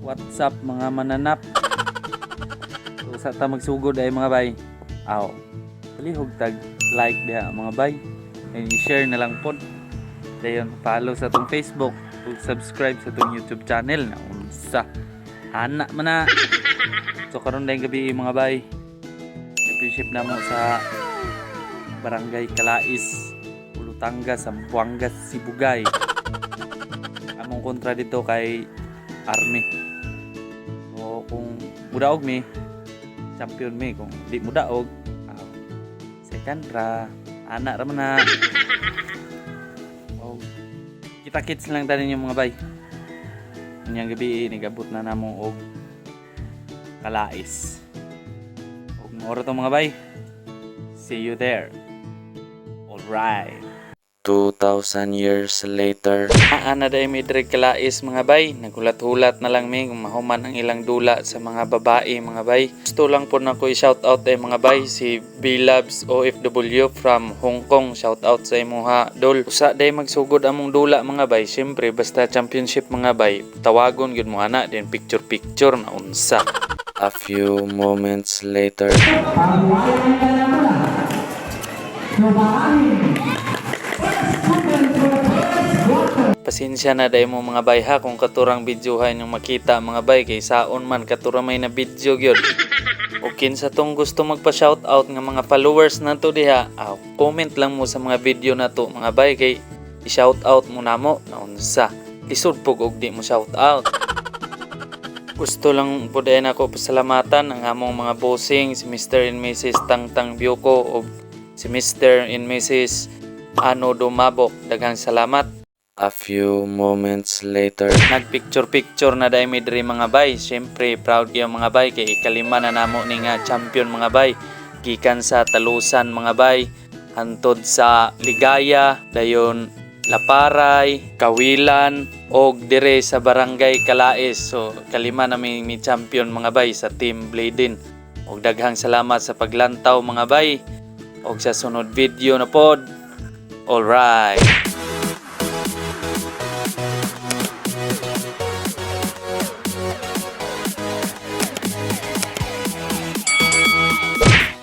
What's up mga mananap? So sa ta magsugod ay mga bay. Aw. Palihog tag like diha mga bay. And i-share na lang pod. Dayon follow sa tong Facebook, ug subscribe sa tong YouTube channel na unsa. Ana man na. So karon dayong gabi mga bay. Championship namo sa Barangay Calais, Ulutanga, Zamboanga, Sibugay. Among kontra dito kay Army. So kung mudaog mi, champion mi. Kung di mudaog, second ra, anak ra man na. Oh, kita kits lang tanin yung mga bay. Kanyang gabi nigabot na namo og Calais. Og maoro to mga bay. See you there. Alright. 2,000 years later. Ana day mi diri Calais mga bay. Nagulat-hulat na lang mi kung mahuman ang ilang dula sa mga babae mga bay. Gusto lang po na ko i-shout out ay mga bay si B-Labs OFW from Hong Kong. Shout out sa imuha dol. Usa day magsugod among dula mga bay. Syempre basta championship mga bay. Tawagon gyud mo ana din picture na unsa. A few moments later. Pasensya na day mo mga bay ha kung katurang videohan yung makita mga bay kay saon man katura may na video gyud. O kinsa tong gusto magpa-shoutout nga mga followers nato diha, comment lang mo sa mga video nato mga bay kay i-shoutout mo namo na unsa. Lisod pug og di mo shoutout. Gusto lang pud ay nako pasalamatan ang among mga bossing si Mr. and Mrs. Tangtang Bioko o si Mr. and Mrs. Ano Dumabok. Daghang salamat. A few moments later. Nagpicture na dai mi diri mga bay. Syempre proud gyud mga bay kay ikalima na namo ni nga champion mga bay. Gikan sa Talusan mga bay hantod sa Ligaya, dayon Laparay, Kawilan og dire sa Barangay Calais. So kalima na mi champion mga bay sa Team Bladin. Og daghang salamat sa paglantaw mga bay. Og sa sunod video na pod. Alright.